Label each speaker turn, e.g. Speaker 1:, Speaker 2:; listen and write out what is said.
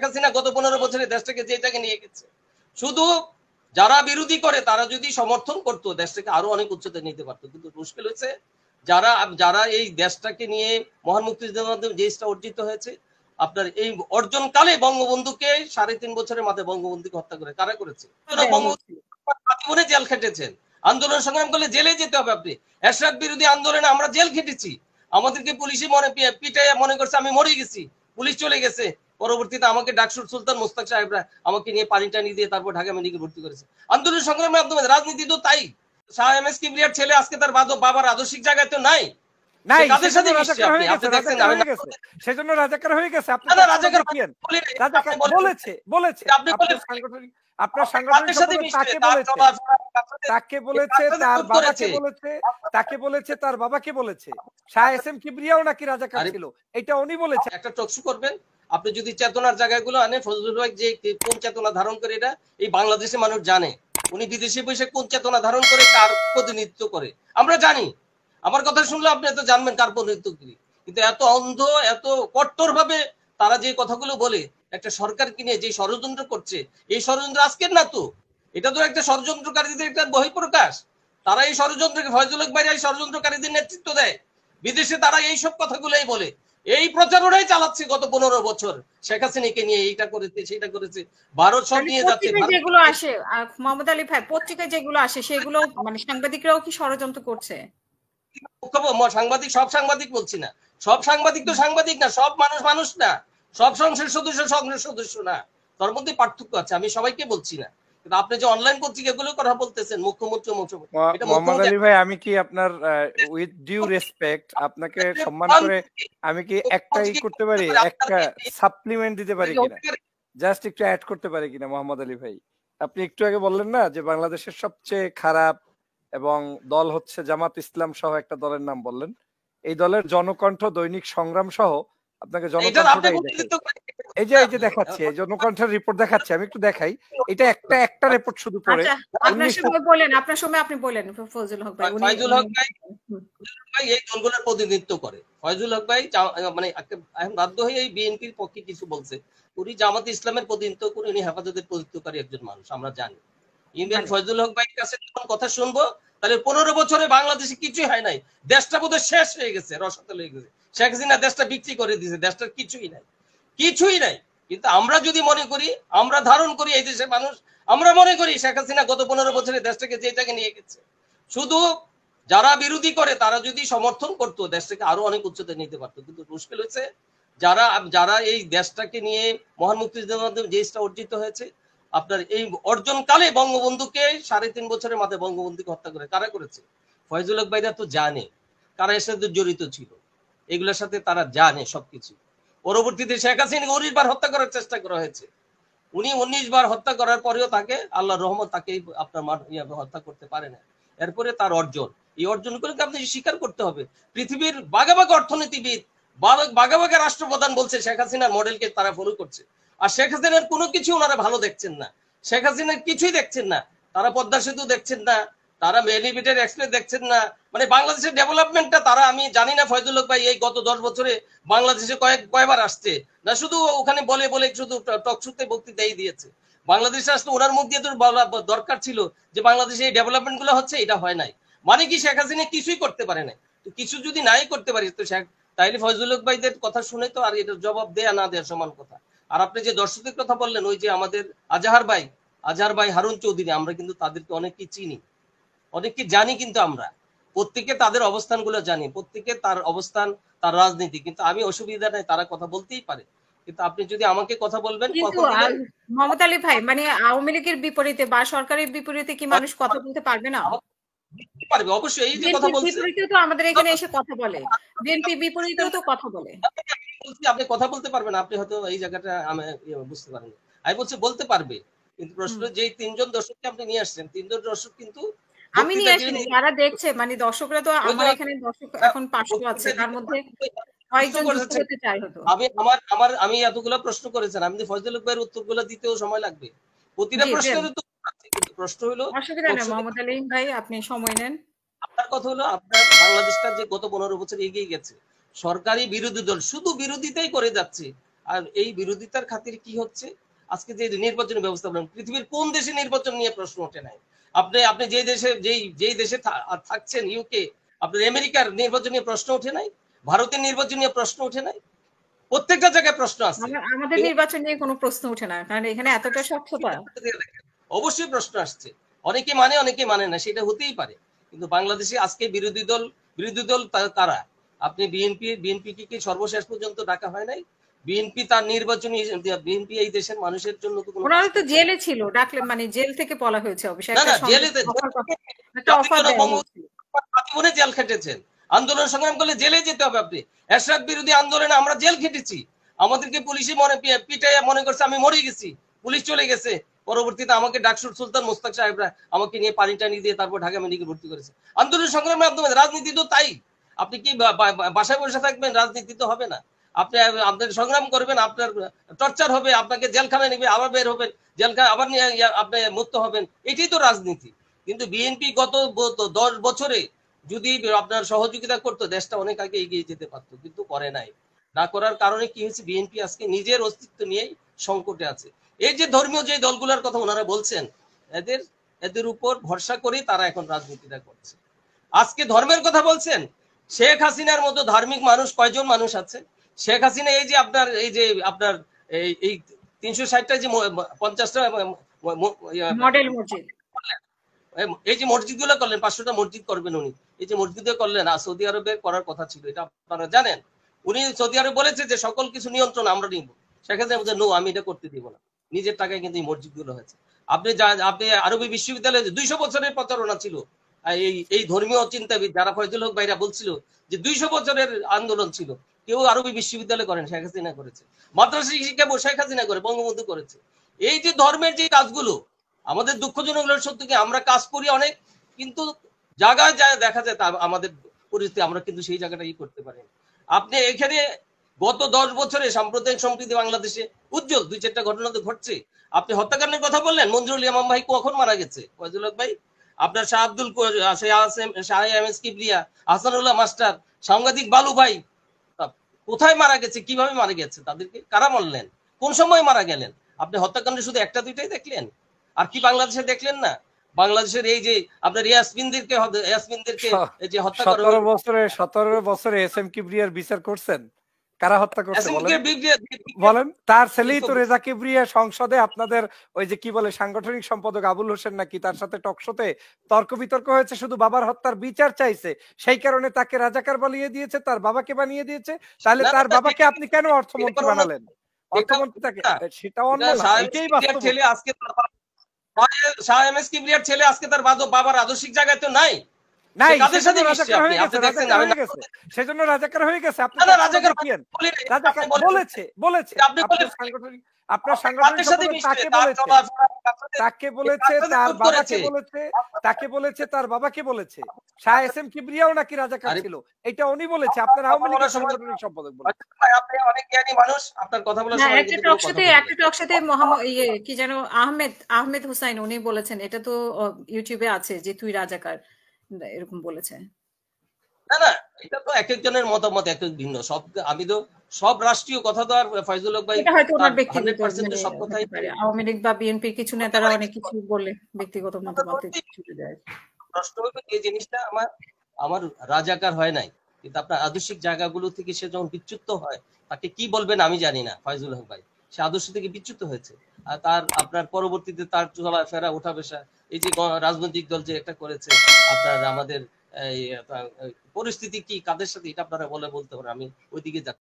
Speaker 1: হাসিনা গত 15 বছরে দেশটাকে যেটাকে নিয়ে গেছে, শুধু যারা বিরোধী করে তারা যদি সমর্থন করতো দেশটাকে আরো অনেক উচ্চতায় নিতে পারতো। কিন্তু মুশকিল হয়েছে যারা যারা এই দেশটাকে নিয়ে মহান মুক্তিযুদ্ধের মাধ্যমে যেটা অর্জিত হয়েছে, আপনার এই অর্জনকালে বঙ্গবন্ধুকে 3.5 বছরের মাথায় বঙ্গবন্ধুকে হত্যা করে কারা করেছে? বঙ্গবন্ধু জেল খেটেছেন। আন্দোলন সংগ্রাম করলে জেলে যেতে হবে। আপনি এরশাদ বিরোধী আন্দোলনে আমরা জেল খেটেছি, আমাদেরকে পুলিশে পিটাইয়া মনে করছে আমি মরে গেছি, পুলিশ চলে গেছে। পরবর্তীতে আমাকে ডাকসুর সুলতান মোস্তাক সাহেবরা আমাকে নিয়ে পানি টানি দিয়ে তারপর ঢাকা মেডিকেল ভর্তি করেছে। আন্দোলন সংগ্রামের মাধ্যমে রাজনীতি তো তাই। শাহ এম এস কিবরিয়ার ছেলে আজকে তার বাবার আদর্শিক জায়গায় তো নাই,
Speaker 2: নাই, সেজন্য রাজাকার হয়ে গেছে। আপনি বলেছে আপনার সাংগঠনিক তাকে বলেছে, তার বাবাকে বলেছে, তাকে বলেছে, তার বাবাকে বলেছে। শাহ এস এম কিবরিয়াও নাকি রাজাকার ছিল, এটা উনি বলেছে।
Speaker 1: একটা টকশো করবেন আপনি যদি চেতনার জায়গাগুলো আনে, ফজলুল ভাই যে কোন চেতনা ধারণ করে এটা এই বাংলাদেশের মানুষ জানে। উনি বিদেশে বসে কোন চেতনা ধারণ করে কার প্রতিনিধিত্ব করে আমরা জানি। আমার কথা শুনলে আপনি তো জানবেন কার প্রতিনিধিত্ব করি। কিন্তু এত অন্ধ, এত কট্টর ভাবে তারা যে কথাগুলো বলে একটা সরকারকে নিয়ে যে ষড়যন্ত্র করছে, এই ষড়যন্ত্র আজকের না তো, এটা তো একটা ষড়যন্ত্রকারীদের একটা বহিঃপ্রকাশ। তারা এই ষড়যন্ত্রকে, ফয়জুল হক ভাই এই ষড়যন্ত্রকারীদের নেতৃত্ব দেয় বিদেশে, তারা এইসব কথাগুলোই বলে, এই প্রচারণাই চালাচ্ছে গত 15 বছর। শেখ হাসিনাকে নিয়ে এইটা করেছে সেটা করেছে, ভারত সব নিয়ে যাচ্ছে।
Speaker 3: যেগুলো আসে মোহাম্মদ আলী ভাই, পত্রিকায় যেগুলো আসে সেগুলো মানে সাংবাদিকরাও কি ষড়যন্ত্র করছে?
Speaker 1: সাংবাদিক, সব সাংবাদিক বলছি না, সব সাংবাদিক তো সাংবাদিক না, সব মানুষ মানুষ না, সব সংসদ সদস্য না, তার মধ্যে পার্থক্য আছে। আমি সবাইকে বলছি না, কিন্তু আপনি যে অনলাইন পত্রিকাগুলো কথা বলতেছেন মুখ্যমন্ত্রী,
Speaker 2: মোহাম্মদ আলী ভাই, আমি কি আপনার উইথ ডিউ রেসপেক্ট আপনাকে সম্মান করে আমি কি একটাই করতে পারি, একটা সাপ্লিমেন্ট দিতে পারি কিনা, জাস্ট একটু অ্যাড করতে পারি কিনা? মোহাম্মদ আলী ভাই, আপনি একটু আগে বললেন না যে বাংলাদেশের সবচেয়ে খারাপ এবং দল হচ্ছে জামাত ইসলাম সহ একটা দলের নাম বললেন। এই দলের জনকণ্ঠ, দৈনিক সংগ্রাম সহ আপনাকে জনকণ্ঠটাই এই যে দেখাচ্ছে, এই জনকণ্ঠের রিপোর্ট দেখাচ্ছে, আমি একটু দেখাই। এটা একটা রিপোর্ট শুধু পড়ে
Speaker 3: আপনার সময় বলেন, আপনার সময় আপনি বলেন। ফজলুল হক ভাই,
Speaker 1: ফয়জুল হক ভাই এই দলগুলোর প্রতিনিধিত্ব করে। ফয়জুল হক ভাই মানে এখন বাধ্য হয়ে এই বিএনপির পক্ষে কিছু বলছে, উনি জামাত ইসলামের প্রতিনিধিত্ব করে, উনি হেফাজতের প্রতিনিধিত্বকারী একজন মানুষ, আমরা জানি। ইন্ডিয়ান ফয়জুল হক ভাইয়ের কাছে যখন কথা শুনবো, তাহলে 15 বছরে বাংলাদেশে কিছুই হয় নাই, দেশটা বোধহয় শেষ হয়ে গেছে, রসাতল হয়ে গেছে। শেখ হাসিনা দেশটা বিক্রি করে দিয়েছে, দেশটার কিছুই নাই, কিছুই নাই। কিন্তু আমরা যদি মনে করি, আমরা ধারণ করি, এই দেশের মানুষ আমরা মনে করি শেখ হাসিনা গত 15 বছরে দেশটাকে যেটাকে নিয়ে গেছে, শুধু যারা বিরোধী করে তারা যদি সমর্থন করতো দেশটাকে আরো অনেক উচ্চতায় নিতে পারতো। কিন্তু মুশকিল হয়েছে যারা এই দেশটাকে নিয়ে মহান মুক্তিযুদ্ধের মাধ্যমে যেটা অর্জিত হয়েছে, আপনার এই অর্জনকালে বঙ্গবন্ধুকে 3.5 বছরের মাথায় বঙ্গবন্ধুকে হত্যা করে কারা করেছে? ফয়জুল হক ভাইরা তো জানে কারা এর সাথে জড়িত ছিল, এগুলোর সাথে তারা জানে সবকিছু। পরবর্তীতে শেখ হাসিনা 19 বার হত্যা করার চেষ্টা করা হয়েছে, উনি 19 বার হত্যা করার পরেও তাকে আল্লাহর রহমত তাকে আপনার হত্যা করতে পারে না। এরপরে তার অর্জন, এই অর্জনগুলোকে আপনি স্বীকার করতে হবে। পৃথিবীর বাঘাবাগ অর্থনীতিবিদ, বাঘাবাগ রাষ্ট্রপ্রধান বলছে শেখ হাসিনার মডেলকে তারা ফলো করছে, আর শেখ হাসিনার কোনো কিছু ওনারা ভালো দেখছেন না, শেখ হাসিনার কিছুই দেখছেন না। তারা পদ্মা সেতু দেখছেন না, তারা এলিভেটেড এক্সপ্রেস দেখছেন না, মানে বাংলাদেশের ডেভেলপমেন্টটা তারা, আমি জানি না ফয়জুল হক ভাই এই গত 10 বছরে বাংলাদেশে কয়বার আসছে, না শুধু ওখানে বলে বলে শুধু টকশোতে বক্তৃতাই দিয়েছে। বাংলাদেশে আসলে ওনার মুখ দিয়ে তো দরকার ছিল যে বাংলাদেশে এই ডেভেলপমেন্ট গুলো হচ্ছে, এটা হয় নাই। মানে কি শেখ হাসিনা কিছুই করতে পারে না? তো কিছু যদি নাই করতে পারিস তো শেখ, তাইলে ফয়জুল হক ভাইদের কথা শুনে তো আর এটার জবাব দেয়া না দেওয়ার সমান কথা। আর আপনি যে দর্শকদের কথা বললেন, ওই যে আমাদের আজহার ভাই হারুন চৌধুরী, আমরা কিন্তু তাদেরকে অনেককে চিনি, অনেককে জানি, কিন্তু আমরা প্রত্যেকে তাদের অবস্থানগুলো জানি, প্রত্যেকে তার অবস্থান, তার রাজনীতি। কিন্তু আমি অসুবিধা নাই, তারা কথা বলতেই পারে, কিন্তু আপনি যদি আমাকে কথা বলবেন।
Speaker 3: মোহাম্মদ আলী ভাই, মানে আওয়ামী লীগের বিপরীতে বা সরকারের বিপরীতে কি মানুষ কথা বলতে পারবে না?
Speaker 1: পারবে অবশ্যই। এই যে কথা বলছি,
Speaker 3: বিপরীতেও তো আমাদের এখানে এসে কথা বলে, বিএনপি বিপরীতেও তো কথা বলে।
Speaker 1: আপনি কথা বলতে পারবেন, আপনি হয়তো এই জায়গাটা আমি বুঝতে পারেন। আমি বলছি বলতে পারবে, কিন্তু প্রশ্ন যে 3 জন দর্শককে আপনি নিয়ে আসছেন, 3 জন দর্শক কিন্তু
Speaker 3: আমি নিয়ে আসি, যারা দেখছে, মানে দর্শকরা তো আমার এখানে দর্শক এখন 500 আছে, তার মধ্যে কয়েকজন যুক্ত হতে চায় হতো।
Speaker 1: আমি এতগুলো প্রশ্ন করেছেন, আমি ফয়জুল হক ভাইয়ের উত্তরগুলো দিতেও সময় লাগবে, প্রতিটা প্রশ্নের উত্তর। কিন্তু প্রশ্ন হলো,
Speaker 3: অসুবিধা নেই মোহাম্মদ আলী ভাই, আপনি সময় নেন।
Speaker 1: আপনার কথা হলো, আপনার বাংলাদেশটা যে গত 15 বছর এগিয়ে গেছে, সরকারি বিরোধী দল শুধু বিরোধিতাই করে যাচ্ছে, আর এই বিরোধিতার খাতিরে কি হচ্ছে, আজকে যে নির্বাচনী ব্যবস্থা বলেন, পৃথিবীর কোন দেশে নির্বাচন নিয়ে প্রশ্ন ওঠে নাই? আপনি যে দেশে যেই দেশে থাকছেন, ইউকে, আপনার আমেরিকার নির্বাচন নিয়ে প্রশ্ন ওঠে নাই? ভারতের নির্বাচন নিয়ে প্রশ্ন ওঠে নাই? প্রত্যেকটা জায়গায় প্রশ্ন আছে।
Speaker 3: আমাদের নির্বাচন নিয়ে কোনো প্রশ্ন ওঠে না, কারণ এখানে এতটা স্বচ্ছতা।
Speaker 1: অবশ্যই প্রশ্ন আসছে, অনেকে মানে অনেকে মানে না, সেটা হতেই পারে। কিন্তু বাংলাদেশে আজকে বিরোধী দল তারা, আপনি বিএনপি কি সর্বশেষ পর্যন্ত ডাকা হয় নাই? বিএনপি তার নির্বাচনী, বিএনপি এই দেশের মানুষের জন্য তো কোনো,
Speaker 3: ওনারা তো জেলে ছিল, ডাকলে মানে জেল থেকে বলা হয়েছে অবশ্যই।
Speaker 1: না জেলে জেল খেটেছেন, আন্দোলন সংগ্রাম করলে জেলে যেতে হবে। আপনি এরশাদ বিরোধী আন্দোলনে আমরা জেল খেটেছি, আমাদেরকে পুলিশে পিটাইয়া মনে করছে আমি মরে গেছি, পুলিশ চলে গেছে। পরবর্তীতে আমাকে ডাকসুর সুলতান মোস্তাক সাহেবরা আমাকে নিয়ে পানি টানি দিয়ে তারপর ঢাকা মেডিকেল ভর্তি করেছে। আন্দোলন সংগ্রামের মাধ্যমে, রাজনীতি তো তাই। আপনি কি বাসায় বসে থাকবেন? রাজনীতি তো হবে না। আপনি আপনার সংগ্রাম করবেন, আপনার টর্চার হবে, আপনাকে জেলখানায় নেবে, আবার বের হবেন, জেলখানা আবার নিয়ে আপনি মুক্ত হবেন, এটাই তো রাজনীতি। কিন্তু বিএনপি গত 10 বছরে যদি আপনার সহযোগিতা করতো, দেশটা অনেক আগে এগিয়ে যেতে পারতো, কিন্তু করে নাই। না করার কারণে কি হয়েছে, বিএনপি আজকে নিজের অস্তিত্ব নিয়েই সংকটে আছে। এই যে ধর্মীয় যে দলগুলোর কথা ওনারা বলছেন, এদের উপর ভরসা করে তারা এখন রাজনীতিটা করছে। আজকে ধর্মের কথা বলছেন, শেখ হাসিনার মতো ধার্মিক মানুষ কয়জন মানুষ আছে? শেখ হাসিনা এই যে আপনার এই 360টা যে 50টা
Speaker 3: মডেল মসজিদ,
Speaker 1: এই যে মসজিদগুলো করলেন, 500টা মসজিদ করবেন উনি, এই যে মসজিদে করলেন, সৌদি আরবে করার কথা ছিল, এটা আপনারা জানেন। উনি সৌদি আরব বলেছে যে সকল কিছু নিয়ন্ত্রণ আমরা নিব, সেখানে বলছে নো, আমি এটা করতে দিব না। নিজের টাকায় কিন্তু এই মসজিদগুলো হয়েছে। আপনি আরবি বিশ্ববিদ্যালয়ে 200 বছরের প্রচারণা ছিল, এই ধর্মীয় চিন্তাবিদ যারা ফয়জুল হক ভাইরা বলছিল যে 200 বছরের আন্দোলন ছিল, কেউ আরবি বিশ্ববিদ্যালয় করেন, শেখ হাসিনা করেছে। মাদ্রাসা শিক্ষা শেখ হাসিনা করে, বঙ্গবন্ধু করেছে। এই যে ধর্মের যে কাজগুলো, আমাদের দুঃখজনক সত্য কি আমরা কাজ করি অনেক, কিন্তু জায়গায় যায় দেখা যায় আমাদের পরিস্থিতি, আমরা কিন্তু সেই জায়গাটাই করতে পারি। আপনি এখানে গত 10 বছরে সাম্প্রদায়িক সম্প্রীতি বাংলাদেশে উজ্জ্বল 2-4টা ঘটনা তো ঘটছে। আপনি হত্যাকাণ্ডের কথা বললেন, মঞ্জুরুল ইমাম ভাই কখন মারা গেছে? ফয়জুল হক ভাই, আপনার Shah Abdul Shah M S Kibria, Hasanullah master, সাংবাদিক বালু ভাই কোথায় মারা গেছে, কিভাবে মারা গেছে, তাদেরকে কারা মারলেন, কোন সময় মারা গেলেন? আপনি হত্যাকাণ্ডে শুধু 1-2টাই দেখলেন, আর কি বাংলাদেশে দেখলেন না? বাংলাদেশের এই যে আপনার ইয়াসমিনদেরকে যে হত্যা করা,
Speaker 2: 17 বছরে এস এম কিবরিয়ার বিচার করছেন? কারা হত্যা করছে বলেন? তার ছেলেই তো রেজা কিবরিয়া সংসদে আপনাদের ওই যে কি বলে সাংগঠনিক সম্পাদক আবুল হোসেন নাকি, তার সাথে টকশোতে তর্ক বিতর্ক হয়েছে, শুধু বাবার হত্যার বিচার চাইছে, সেই কারণে তাকে রাজাকার বানিয়ে দিয়েছে, তার বাবাকে বানিয়ে দিয়েছে। তাহলে তার বাবাকে আপনি কেন অর্থমন্ত্রী বানালেন? অর্থমন্ত্রী তাকে, সেটা অন্য না, এটাই বাস্তব।
Speaker 1: শাহ এম এস কিবরিয়ার ছেলে আজকে তার বাবার আদর্শিক জায়গায় তো নাই,
Speaker 2: নাই, সেজন্য রাজাকার হয়ে গেছে। আপনি আপনার সাংগঠনিক তাকে বলেছে, তার বাবাকে বলেছে, তাকে বলেছে, তার বাবাকে বলেছে। শাহ এস এম কিবরিয়াও নাকি রাজাকার ছিল, এটা উনি বলেছে। আপনার আওয়ামী লীগের সাংগঠনিক সম্পাদক বলেছে।
Speaker 1: আপনি অনেক জ্ঞানী মানুষ, আপনার কথা বলার সময়
Speaker 3: একটা টকশোতে কি যেন আহমেদ হুসাইন উনি বলেছেন, এটা তো ইউটিউবে আছে, যে তুই রাজাকার, এরকম বলেছে।
Speaker 1: না না, এটা তো এক একজনের মতামত এক এক ভিন্ন। আমি তো সব রাষ্ট্রীয় কথা তো আর ফয়জুল হক ভাই,
Speaker 3: এটা হয়তো ওনার ব্যক্তিগত,
Speaker 1: সব কথাই
Speaker 3: আওয়ামী লীগ বা বিএনপির কিছু নেতারা অনেক কিছু বলে ব্যক্তিগত মতামত ছুটে দেয়।
Speaker 1: প্রশ্ন হলো এই জিনিসটা আমার রাজাকার হয় নাই, কিন্তু আপনার আদর্শিক জায়গাগুলো থেকে সে যখন বিচ্যুত হয়, তাকে কি বলবেন আমি জানি না। ফয়জুল হক ভাই সে আদর্শ থেকে বিচ্যুত হয়েছে, আর তার আপনার পরবর্তীতে তার চলাফেরা ওঠা বসা, এই যে রাজনৈতিক দল যে একটা করেছে, আপনার আমাদের পরিস্থিতি কি কাদের সাথে, এটা আপনারা বলতে পারেন, আমি ওইদিকে যাচ্ছি।